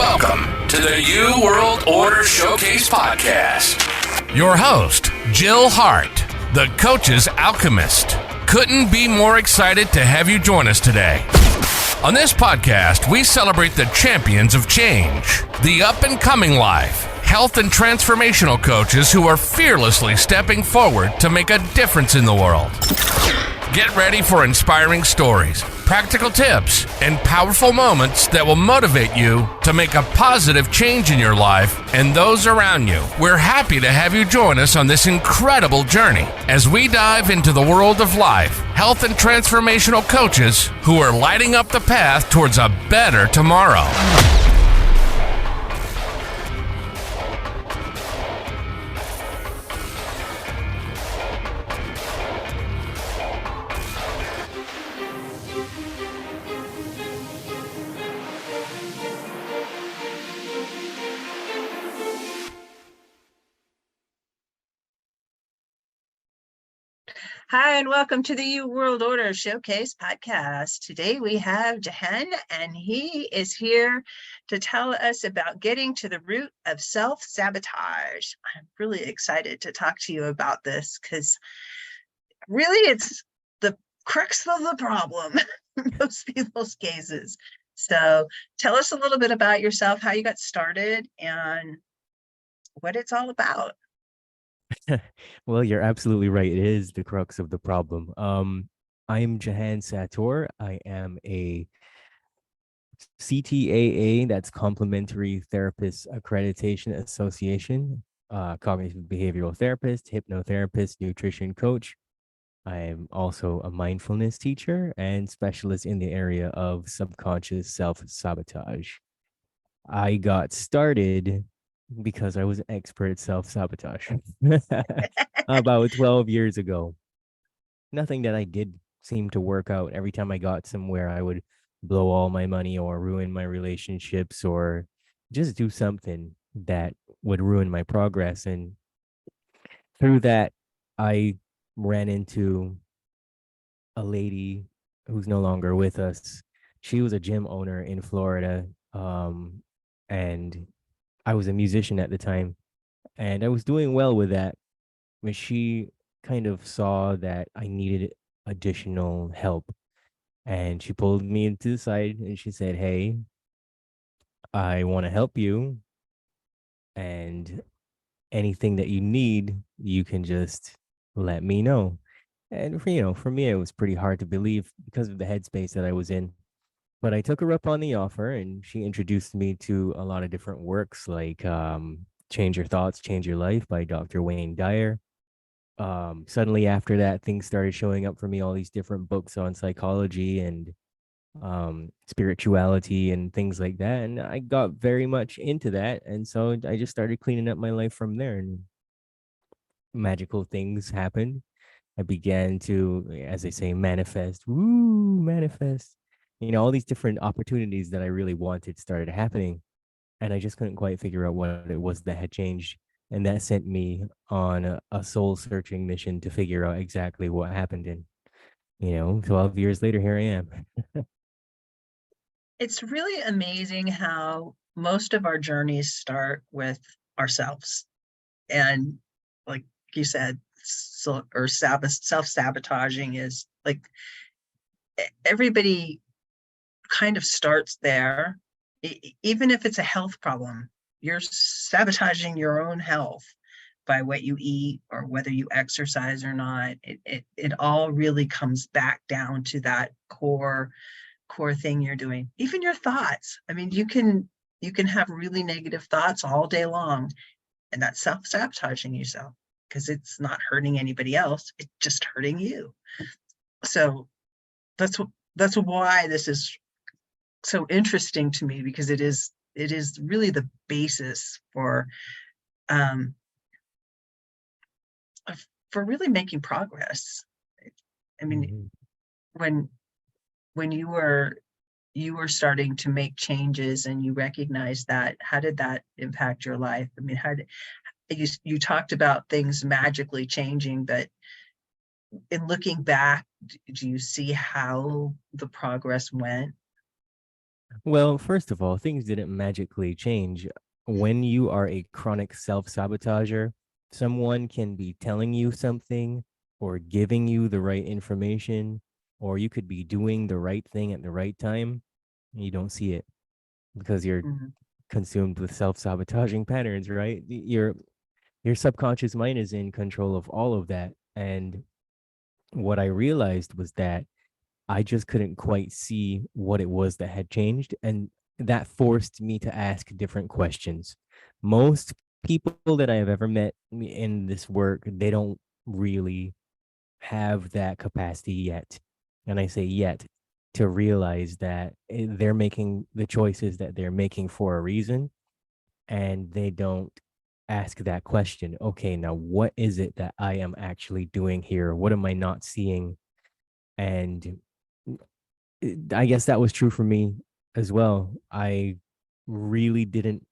Welcome to the New World Order Showcase Podcast. Your host, Jill Hart, the Coach's Alchemist. Couldn't be more excited to have you join us today. On this podcast, we celebrate the champions of change, the up-and-coming life, health and transformational coaches who are fearlessly stepping forward to make a difference in the world. Get ready for inspiring stories, practical tips, and powerful moments that will motivate you to make a positive change in your life and those around you. We're happy to have you join us on this incredible journey as we dive into the world of life, health, and transformational coaches who are lighting up the path towards a better tomorrow. Hi, and welcome to the New World Order Showcase Podcast. Today we have Jehan, and he is here to tell us about getting to the root of self-sabotage. I'm really excited to talk to you about this because really it's the crux of the problem in most people's cases. So tell us a little bit about yourself, how you got started, and what it's all about. Well, you're absolutely right. It is the crux of the problem. I'm Jehan Sattaur. I am a CTAA, that's Complementary Therapist Accreditation Association, cognitive behavioral therapist, hypnotherapist, nutrition coach. I'm also a mindfulness teacher and specialist in the area of subconscious self-sabotage. I got started because I was an expert at self-sabotage about 12 years ago. Nothing that I did seemed to work out. Every time I got somewhere, I would blow all my money or ruin my relationships or just do something that would ruin my progress. And through that, I ran into a lady who's no longer with us. She was a gym owner in Florida, and I was a musician at the time, and I was doing well with that. But she kind of saw that I needed additional help, and she pulled me into the side and she said, "Hey, I want to help you, and anything that you need, you can just let me know." And for me, it was pretty hard to believe because of the headspace that I was in. But I took her up on the offer, and she introduced me to a lot of different works like Change Your Thoughts, Change Your Life by Dr. Wayne Dyer. Suddenly after that, things started showing up for me, all these different books on psychology and spirituality and things like that. And I got very much into that. And so I just started cleaning up my life from there, and magical things happened. I began to, as they say, manifest. Woo, manifest. All these different opportunities that I really wanted started happening, and I just couldn't quite figure out what it was that had changed. And that sent me on a soul searching mission to figure out exactly what happened. And, 12 years later, here I am. It's really amazing how most of our journeys start with ourselves. And like you said, self-sabotaging is like everybody kind of starts there. Even if it's a health problem, you're sabotaging your own health by what you eat or whether you exercise or not. It all really comes back down to that core thing you're doing. Even your thoughts. I mean, you can have really negative thoughts all day long, and that's self-sabotaging yourself because it's not hurting anybody else. It's just hurting you. So that's why this is so interesting to me, because it is really the basis for really making progress. I mean, when you were starting to make changes and you recognized that, how did that impact your life? I mean, how did you talked about things magically changing, but in looking back, do you see how the progress went? Well, first of all, things didn't magically change. When you are a chronic self-sabotager, someone can be telling you something or giving you the right information, or you could be doing the right thing at the right time, and you don't see it because you're Mhm. consumed with self-sabotaging patterns, right? Your subconscious mind is in control of all of that. And what I realized was that I just couldn't quite see what it was that had changed. And that forced me to ask different questions. Most people that I have ever met in this work, they don't really have that capacity yet. And I say yet to realize that they're making the choices that they're making for a reason. And they don't ask that question. Okay, now what is it that I am actually doing here? What am I not seeing? And I guess that was true for me as well. I really didn't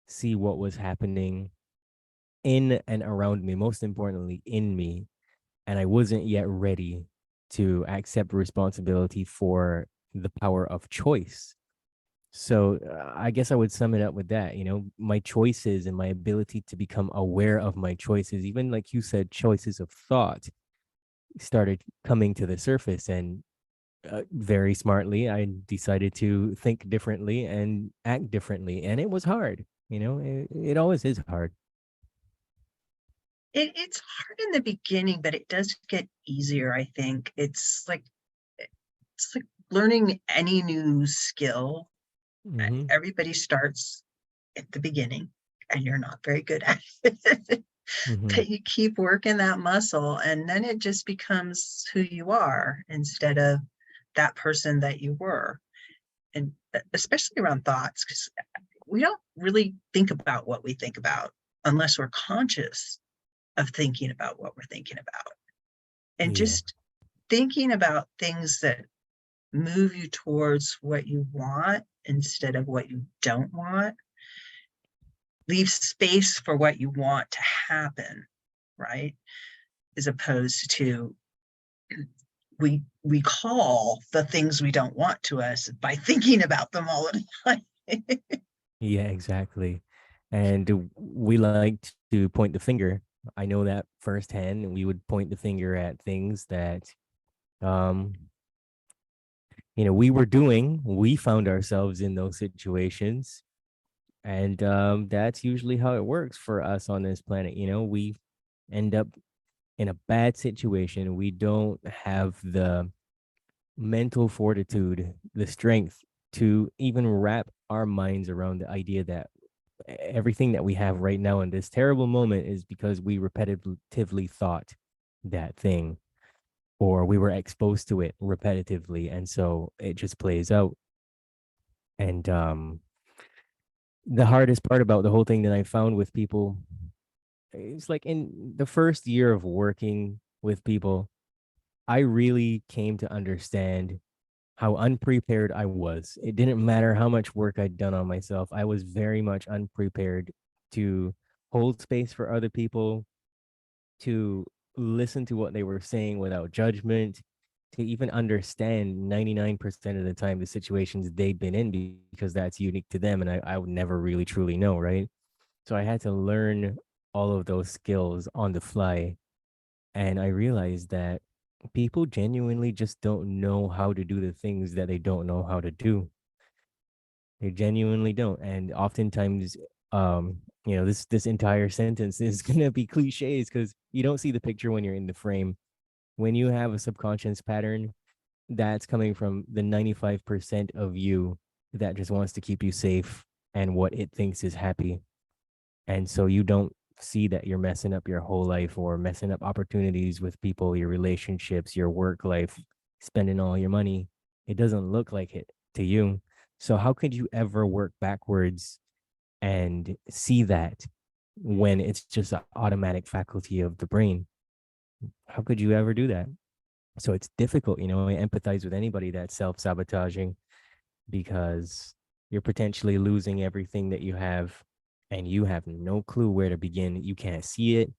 see what was happening in and around me, most importantly, in me. And I wasn't yet ready to accept responsibility for the power of choice. So I guess I would sum it up with that, my choices and my ability to become aware of my choices, even like you said, choices of thought started coming to the surface. And very smartly, I decided to think differently and act differently. And it was hard. It always is hard. It's hard in the beginning, but it does get easier, I think. It's like learning any new skill. Hmm. Everybody starts at the beginning and you're not very good at it. Hmm. But you keep working that muscle and then it just becomes who you are instead of that person that you were. And especially around thoughts, because we don't really think about what we think about unless we're conscious of thinking about what we're thinking about. And Yeah. just thinking about things that move you towards what you want instead of what you don't want, leave space for what you want to happen, right? As opposed to we call the things we don't want to us by thinking about them all the time. Yeah, exactly. And we like to point the finger. I know that firsthand. And we would point the finger at things that, um, we were doing. We found ourselves in those situations. And that's usually how it works for us on this planet. We end up in a bad situation. We don't have the mental fortitude, the strength to even wrap our minds around the idea that everything that we have right now in this terrible moment is because we repetitively thought that thing or we were exposed to it repetitively. And so it just plays out. And the hardest part about the whole thing that I found with people, it's like in the first year of working with people, I really came to understand how unprepared I was. It didn't matter how much work I'd done on myself. I was very much unprepared to hold space for other people, to listen to what they were saying without judgment, to even understand 99% of the time the situations they'd been in because that's unique to them. And I would never really truly know, right? So I had to learn all of those skills on the fly. And I realized that people genuinely just don't know how to do the things that they don't know how to do. They genuinely don't. And oftentimes, this entire sentence is gonna be cliches because you don't see the picture when you're in the frame. When you have a subconscious pattern, that's coming from the 95% of you that just wants to keep you safe and what it thinks is happy. And so you don't see that you're messing up your whole life or messing up opportunities with people, your relationships, your work life, spending all your money. It doesn't look like it to you. So how could you ever work backwards and see that when it's just an automatic faculty of the brain? How could you ever do that? So it's difficult, I empathize with anybody that's self-sabotaging because you're potentially losing everything that you have and you have no clue where to begin. You can't see it.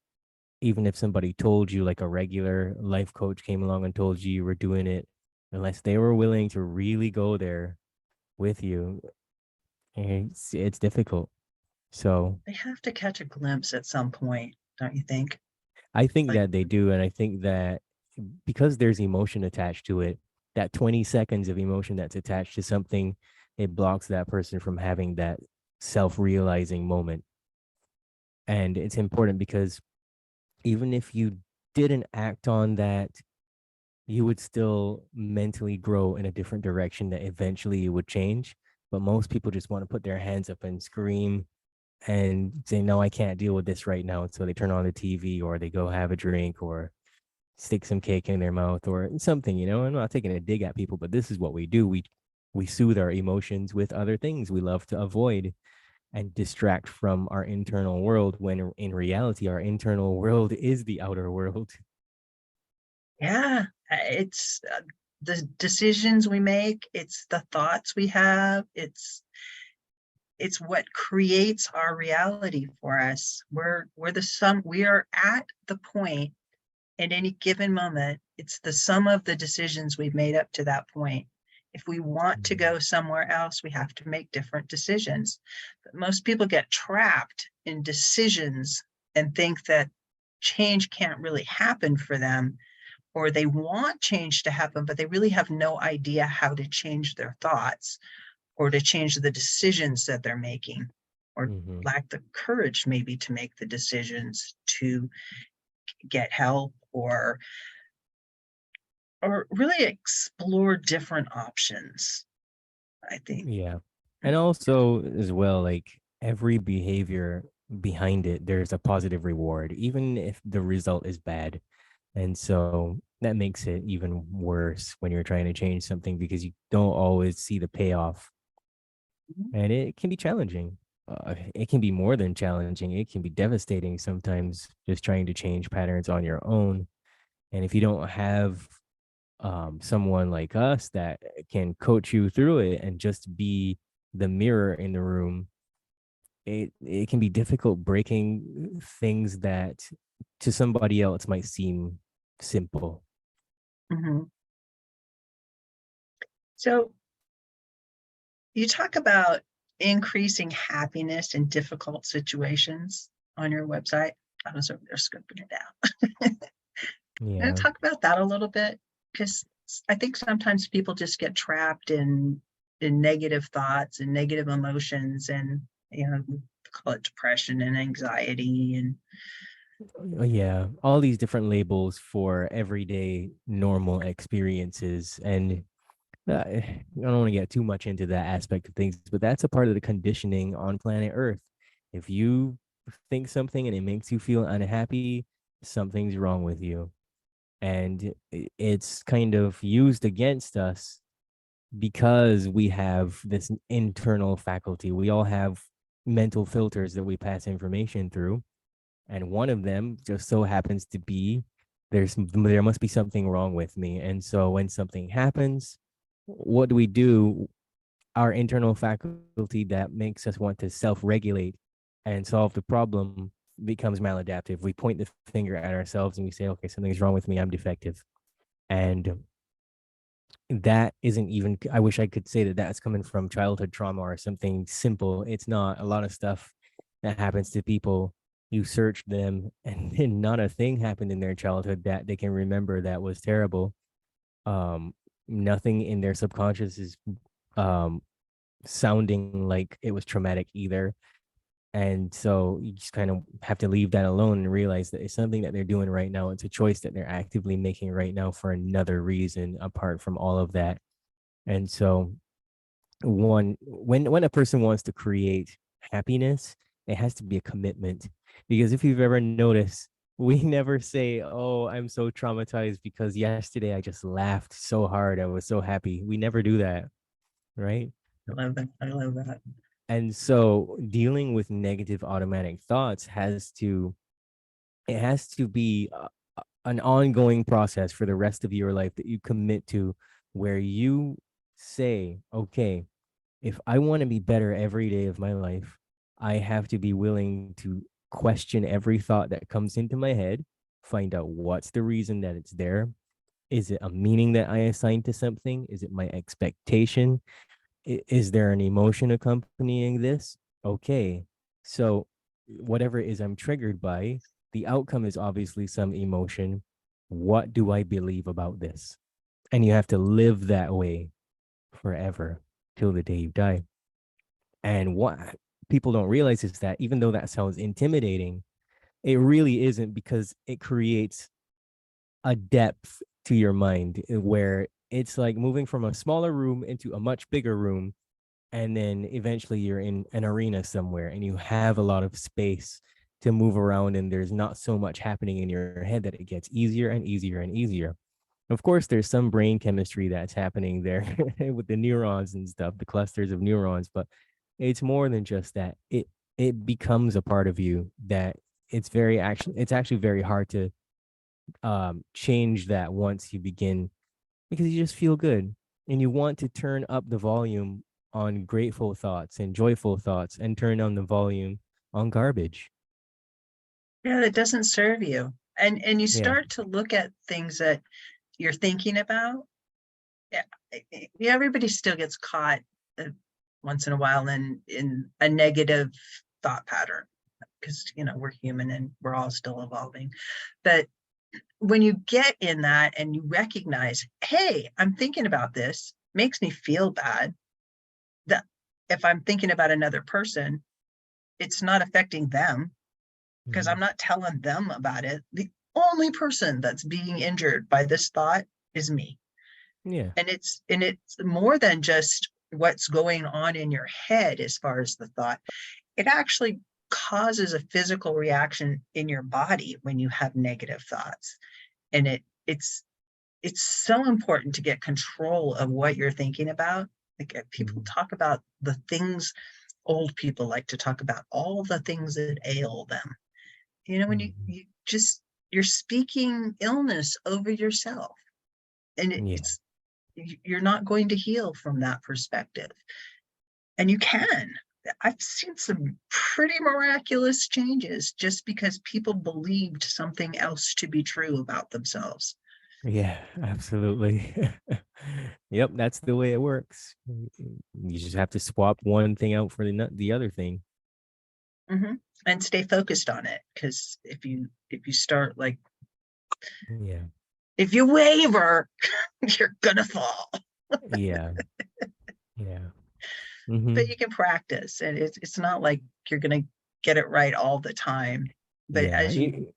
Even if somebody told you, like a regular life coach came along and told you you were doing it, unless they were willing to really go there, with you. And it's difficult. So They have to catch a glimpse at some point, don't you think? I think Like, that they do. And I think that because there's emotion attached to it, that 20 seconds of emotion that's attached to something, it blocks that person from having that self-realizing moment. And it's important because even if you didn't act on that, you would still mentally grow in a different direction that eventually it would change. But most people just want to put their hands up and scream and say, no, I can't deal with this right now. So they turn on the TV or they go have a drink or stick some cake in their mouth or something, you know. I'm not taking a dig at people, but this is what we do. We soothe our emotions with other things we love to avoid and distract from our internal world when in reality our internal world is the outer world. yeah, it's the decisions we make, it's the thoughts we have, it's what creates our reality for us. We're the sum, we are at the point at any given moment, it's the sum of the decisions we've made up to that point. If we want to go somewhere else, we have to make different decisions. But most people get trapped in decisions and think that change can't really happen for them, or they want change to happen, but they really have no idea how to change their thoughts or to change the decisions that they're making, or Mm-hmm. lack the courage maybe to make the decisions to get help or really explore different options, I think. Yeah. And also as well, like every behavior behind it, there's a positive reward, even if the result is bad. And so that makes it even worse when you're trying to change something because you don't always see the payoff. And it can be challenging. It can be more than challenging. It can be devastating sometimes just trying to change patterns on your own. And if you don't have someone like us that can coach you through it and just be the mirror in the room, it can be difficult breaking things that to somebody else might seem simple. Mhm. So you talk about increasing happiness in difficult situations on your website. I was over there scoping it out. And Yeah. talk about that a little bit, because I think sometimes people just get trapped in negative thoughts and negative emotions, and we call it depression and anxiety. And Yeah, all these different labels for everyday normal experiences. And I don't want to get too much into that aspect of things, but that's a part of the conditioning on planet Earth. If you think something and it makes you feel unhappy, something's wrong with you. And it's kind of used against us because we have this internal faculty. We all have mental filters that we pass information through, and one of them just so happens to be there must be something wrong with me. And so when something happens, what do we do? Our internal faculty that makes us want to self-regulate and solve the problem becomes maladaptive. We point the finger at ourselves and we say, okay, something's wrong with me, I'm defective. And that isn't even, I wish I could say that that's coming from childhood trauma or something simple. It's not. A lot of stuff that happens to people, you search them and then not a thing happened in their childhood that they can remember that was terrible. um Nothing in their subconscious is um sounding like it was traumatic either. And so you just kind of have to leave that alone and realize that it's something that they're doing right now. It's a choice that they're actively making right now for another reason apart from all of that. And so when a person wants to create happiness, it has to be a commitment. Because if you've ever noticed, we never say, oh, I'm so traumatized because yesterday I just laughed so hard, I was so happy. We never do that, right? I love that. I love that. And so dealing with negative automatic thoughts has to be an ongoing process for the rest of your life that you commit to, where you say, okay, if I want to be better every day of my life, I have to be willing to question every thought that comes into my head, find out what's the reason that it's there. Is it a meaning that I assign to something? Is it my expectation? Is there an emotion accompanying this? Okay. So whatever it is I'm triggered by, the outcome is obviously some emotion. What do I believe about this? And you have to live that way forever till the day you die. And what people don't realize is that even though that sounds intimidating, it really isn't, because it creates a depth to your mind where it's like moving from a smaller room into a much bigger room. And then eventually you're in an arena somewhere and you have a lot of space to move around, and there's not so much happening in your head that it gets easier and easier and easier. Of course, there's some brain chemistry that's happening there with the neurons and stuff, the clusters of neurons, but it's more than just that. It becomes a part of you that it's actually very hard to change that once you begin, because you just feel good and you want to turn up the volume on grateful thoughts and joyful thoughts and turn down the volume on garbage. Yeah, that doesn't serve you. And you Yeah. start to look at things that you're thinking about. Yeah, everybody still gets caught once in a while in a negative thought pattern, because we're human and we're all still evolving. But when you get in that and you recognize, hey, I'm thinking about this, makes me feel bad. That if I'm thinking about another person, it's not affecting them, because I'm not telling them about it. The only person that's being injured by this thought is me. Yeah. And it's more than just what's going on in your head as far as the thought. It actually causes a physical reaction in your body when you have negative thoughts. And it's so important to get control of what you're thinking about. Like, people talk about the things, old people like to talk about all the things that ail them. When you're speaking illness over yourself, and Yeah. you're not going to heal from that perspective. And you can. I've seen some pretty miraculous changes just because people believed something else to be true about themselves. Yeah, absolutely. Yep, that's the way it works. You just have to swap one thing out for the other thing. Mm-hmm. And stay focused on it, because if you start, like, Yeah. if you waver, you're gonna fall. Yeah. Yeah. Hmm. But you can practice, and it's not like you're gonna get it right all the time. But Yeah. as you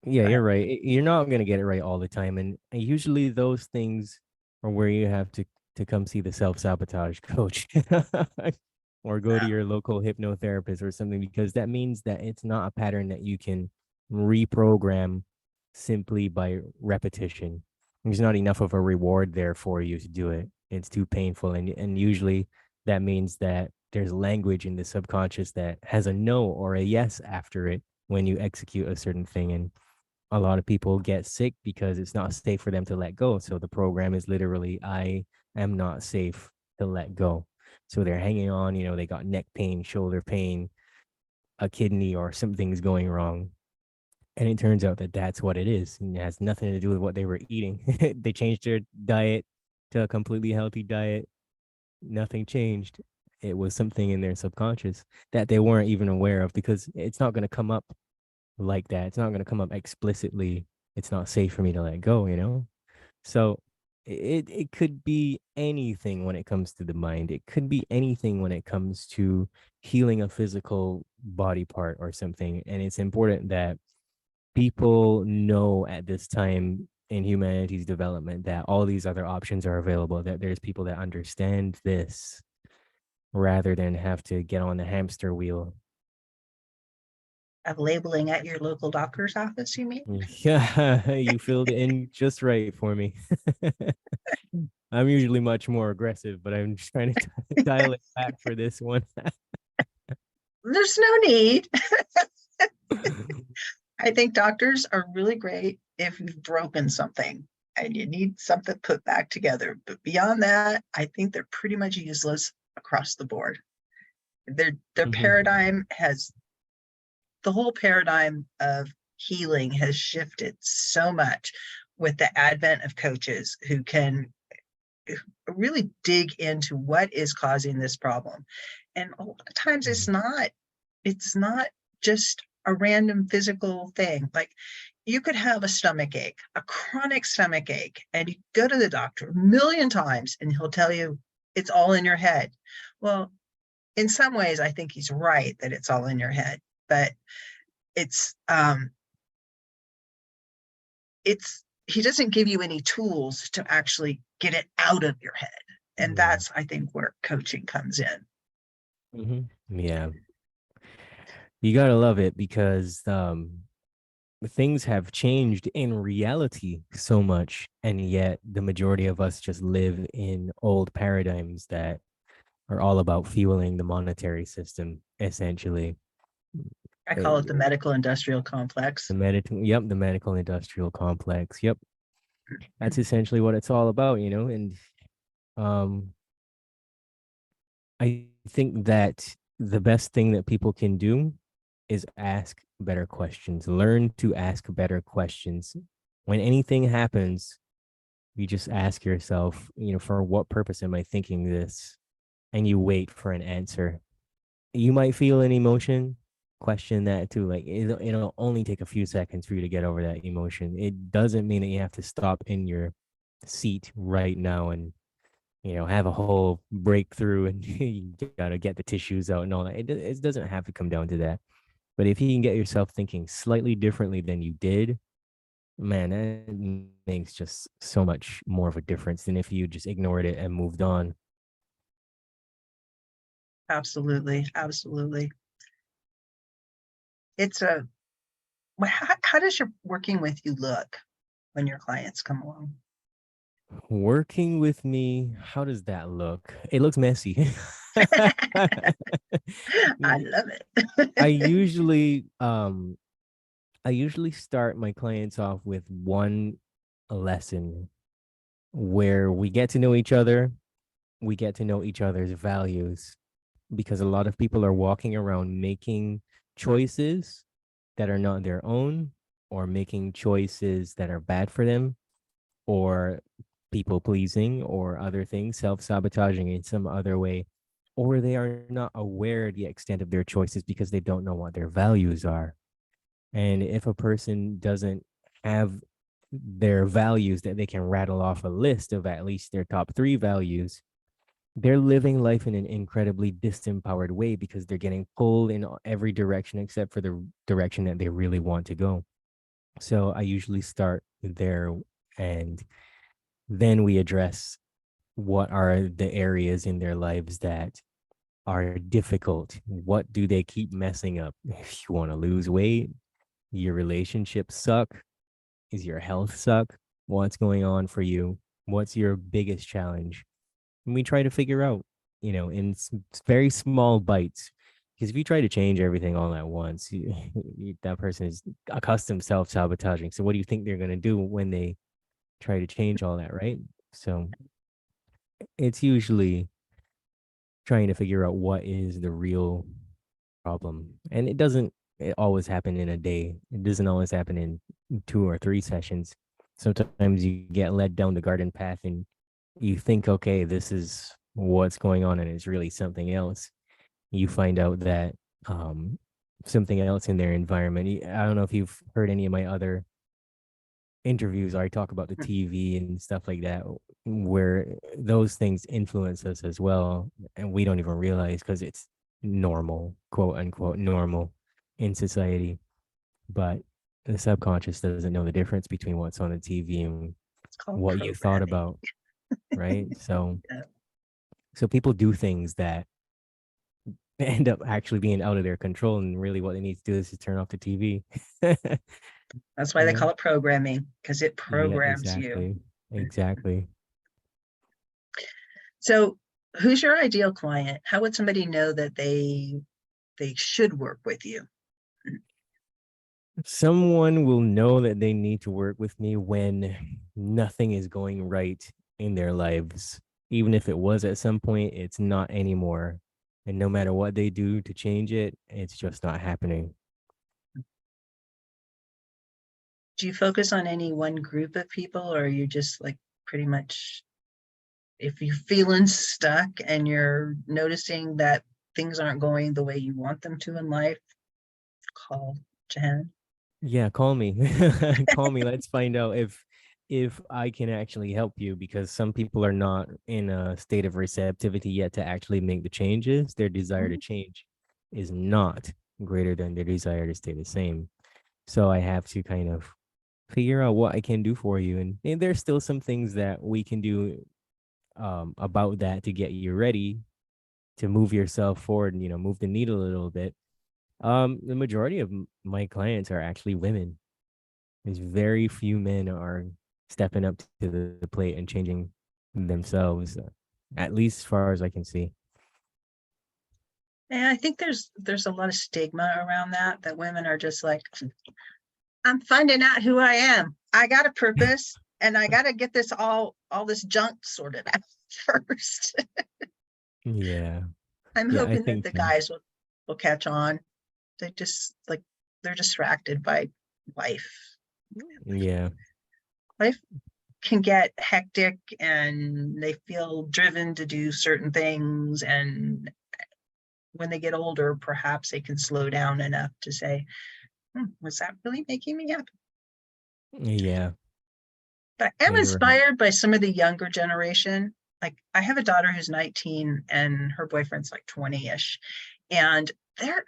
Yeah, go you're ahead. right. You're not going to get it right all the time. And usually those things are where you have to come see the self-sabotage coach or go to Yeah. your local hypnotherapist or something, because that means that it's not a pattern that you can reprogram simply by repetition. There's not enough of a reward there for you to do it. It's too painful. And usually that means that there's language in the subconscious that has a no or a yes after it when you execute a certain thing. And a lot of people get sick because it's not safe for them to let go. So the program is literally, I am not safe to let go. So they're hanging on, they got neck pain, shoulder pain, a kidney or something's going wrong. And it turns out that that's what it is. And it has nothing to do with what they were eating. They changed their diet to a completely healthy diet. Nothing changed. It was something in their subconscious that they weren't even aware of, because it's not going to come up like that. It's not going to come up explicitly. It's not safe for me to let go. So it could be anything when it comes to the mind. It could be anything when it comes to healing a physical body part or something. And it's important that people know at this time in humanity's development that all these other options are available, that there's people that understand this rather than have to get on the hamster wheel. Of labeling at your local doctor's office, you mean? Yeah, you filled it in just right for me. I'm usually much more aggressive, but I'm just trying to dial it back for this one. There's no need. I think doctors are really great if you've broken something and you need something put back together. But beyond that, I think they're pretty much useless across the board. Their Mhm. paradigm has the whole paradigm of healing has shifted so much with the advent of coaches who can really dig into what is causing this problem. And a lot of times it's not just a random physical thing. Like you could have a stomach ache, a chronic stomach ache, and you go to the doctor a million times and he'll tell you it's all in your head. Well, in some ways, I think he's right that it's all in your head, but it's he doesn't give you any tools to actually get it out of your head. And that's, I think, where coaching comes in. Yeah. You gotta love it because things have changed in reality so much, and yet the majority of us just live in old paradigms that are all about fueling the monetary system, essentially. I call it the medical industrial complex. The medical industrial complex. Yep. That's essentially what it's all about, and um I think that the best thing that people can do is ask better questions. Learn to ask better questions. When anything happens, you just ask yourself, for what purpose am I thinking this? And you wait for an answer. You might feel an emotion, question that too. Like it'll only take a few seconds for you to get over that emotion. It doesn't mean that you have to stop in your seat right now and have a whole breakthrough and you gotta get the tissues out and all that. It doesn't have to come down to that. But if you can get yourself thinking slightly differently than you did, man, that makes just so much more of a difference than if you just ignored it and moved on. Absolutely. It's how does your working with you look when your clients come along? Working with me, how does that look? It looks messy. I love it. I usually start my clients off with one lesson where we get to know each other, we get to know each other's values, because a lot of people are walking around making choices that are not their own, or making choices that are bad for them, or people pleasing, or other things, self-sabotaging in some other way, or they are not aware of the extent of their choices because they don't know what their values are. And if a person doesn't have their values that they can rattle off a list of at least their top 3 values, they're living life in an incredibly disempowered way because they're getting pulled in every direction except for the direction that they really want to go. So I usually start there, and then we address what are the areas in their lives that are difficult. What do they keep messing up? If you want to lose weight, your relationships suck, is your health suck? What's going on for you? What's your biggest challenge? And we try to figure out, in very small bites. Because if you try to change everything all at once, that person is accustomed self-sabotaging. So what do you think they're going to do when they try to change all that, right? So it's usually trying to figure out what is the real problem. And it always happen in a day. It doesn't always happen in 2 or 3 sessions. Sometimes you get led down the garden path and you think, okay, this is what's going on, and it's really something else. You find out that something else in their environment. I don't know if you've heard any of my other interviews where I talk about the TV and stuff like that, where those things influence us as well, and we don't even realize because it's normal, quote unquote, normal in society. But the subconscious doesn't know the difference between what's on the TV and It's called what you thought programming. about, right? So, Yeah. so people do things that end up actually being out of their control, and really what they need to do is to turn off the TV. That's why they call it programming, because it Yeah, programs you. exactly. So who's your ideal client? How would somebody know that they should work with you? Someone will know that they need to work with me when nothing is going right in their lives. Even if it was at some point, it's not anymore. And no matter what they do to change it, it's just not happening. Do you focus on any one group of people, or are you just like pretty much if you're feeling stuck and you're noticing that things aren't going the way you want them to in life, call Jehan. Yeah, call me. Call me. Let's find out if I can actually help you, because some people are not in a state of receptivity yet to actually make the changes. Their desire to change is not greater than their desire to stay the same. So I have to kind of figure out what I can do for you. And there's still some things that we can do about that to get you ready to move yourself forward and, move the needle a little bit. The majority of my clients are actually women. There's very few men are stepping up to the plate and changing themselves, at least as far as I can see. And I think there's a lot of stigma around that women are just like, I'm finding out who I am. I got a purpose and I got to get this all this junk sorted out first. Yeah. I'm Yeah, I hoping that think the guys will catch on. They just like, they're distracted by life. yeah. Life can get hectic and they feel driven to do certain things. And when they get older, perhaps they can slow down enough to say, was that really making me happy? Yeah. But I'm Yeah, you're right. inspired by some of the younger generation. Like I have a daughter who's 19 and her boyfriend's like 20-ish. And they are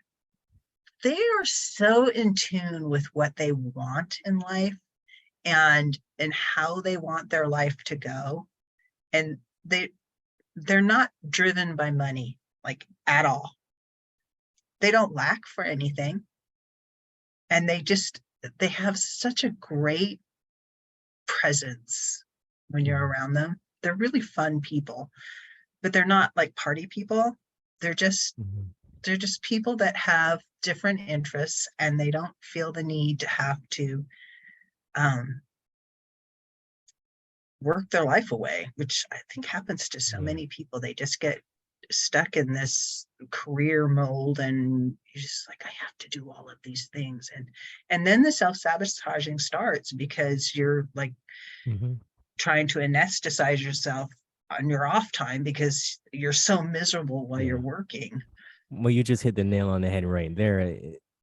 so in tune with what they want in life and how they want their life to go. And they're not driven by money, like at all. They don't lack for anything. And they have such a great presence when you're around them. They're really fun people, but they're not like party people. They're just people that have different interests and they don't feel the need to have to work their life away, which I think happens to so many people. They just get stuck in this career mold and you're just like, I have to do all of these things. And then the self-sabotaging starts because you're like trying to anesthetize yourself on your off time because you're so miserable while you're working. Well, you just hit the nail on the head right there.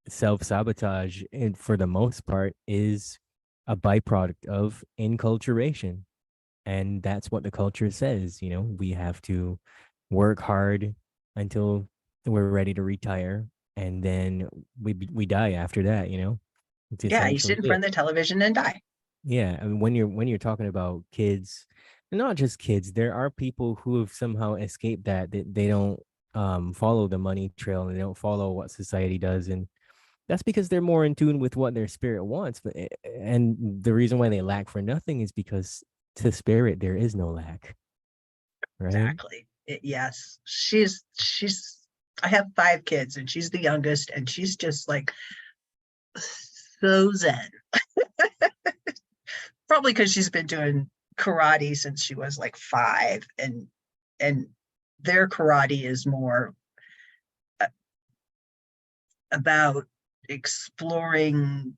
Self-sabotage, and for the most part, is a byproduct of enculturation. And that's what the culture says. We have to work hard until we're ready to retire. And then we die after that, It's Yeah, you essentially sit in it. front of the television and die. Yeah, I mean, when you're talking about kids, and not just kids, there are people who have somehow escaped that. They don't follow the money trail and they don't follow what society does, and that's because they're more in tune with what their spirit wants. And the reason why they lack for nothing is because to spirit there is no lack, right? Exactly. Yes, she's. I have 5 kids, and she's the youngest, and she's just like so zen. Probably because she's been doing karate since she was like 5, and their karate is more about exploring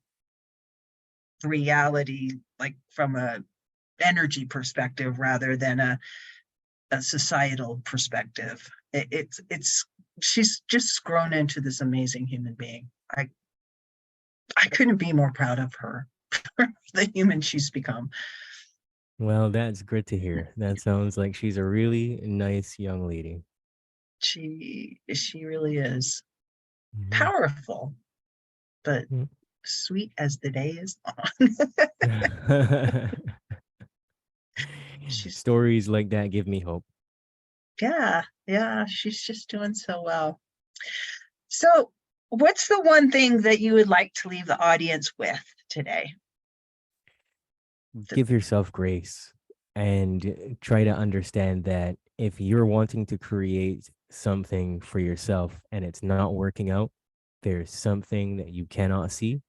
reality, like from a energy perspective rather than a societal perspective. It's she's just grown into this amazing human being. I couldn't be more proud of her for the human she's become. Well, that's good to hear. That sounds like she's a really nice young lady. She really is powerful, but sweet as the day is long. She's Stories like that give me hope. yeah, she's just doing so well. So, what's the one thing that you would like to leave the audience with today? Give yourself grace and try to understand that if you're wanting to create something for yourself and it's not working out, there's something that you cannot see,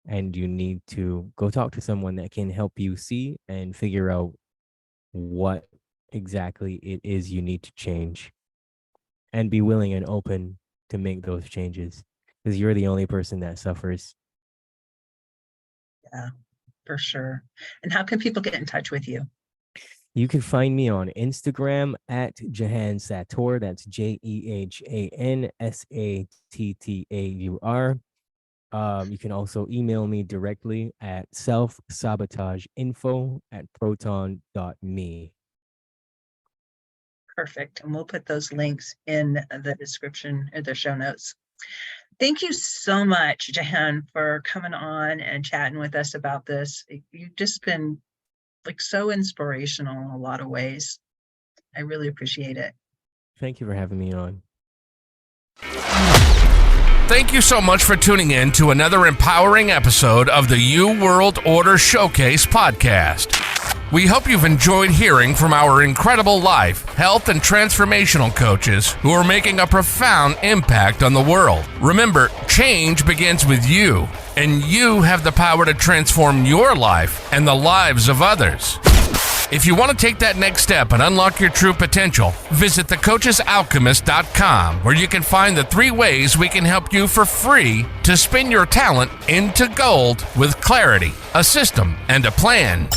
and you need to go talk to someone that can help you see and figure out what exactly it is you need to change, and be willing and open to make those changes, because you're the only person that suffers. Yeah, for sure. And how can people get in touch with you? You can find me on Instagram at Jehan Sattaur. That's JehanSattaur. You can also email me directly at self-sabotageinfo@proton.me. Perfect. And we'll put those links in the description or the show notes. Thank you so much, Jehan, for coming on and chatting with us about this. You've just been like so inspirational in a lot of ways. I really appreciate it. Thank you for having me on. Thank you so much for tuning in to another empowering episode of the You World Order Showcase podcast. We hope you've enjoyed hearing from our incredible life, health, and transformational coaches who are making a profound impact on the world. Remember, change begins with you, and you have the power to transform your life and the lives of others. If you want to take that next step and unlock your true potential, visit thecoachesalchemist.com, where you can find the 3 ways we can help you for free to spin your talent into gold with clarity, a system, and a plan.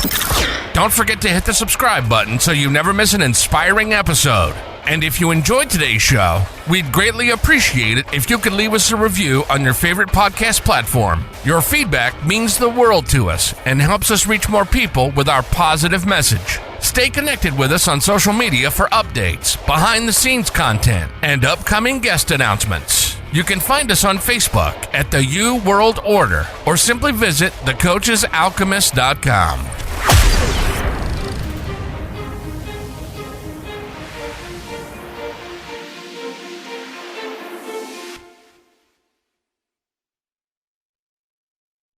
Don't forget to hit the subscribe button so you never miss an inspiring episode. And if you enjoyed today's show, we'd greatly appreciate it if you could leave us a review on your favorite podcast platform. Your feedback means the world to us and helps us reach more people with our positive message. Stay connected with us on social media for updates, behind-the-scenes content, and upcoming guest announcements. You can find us on Facebook at the You World Order or simply visit thecoachesalchemist.com.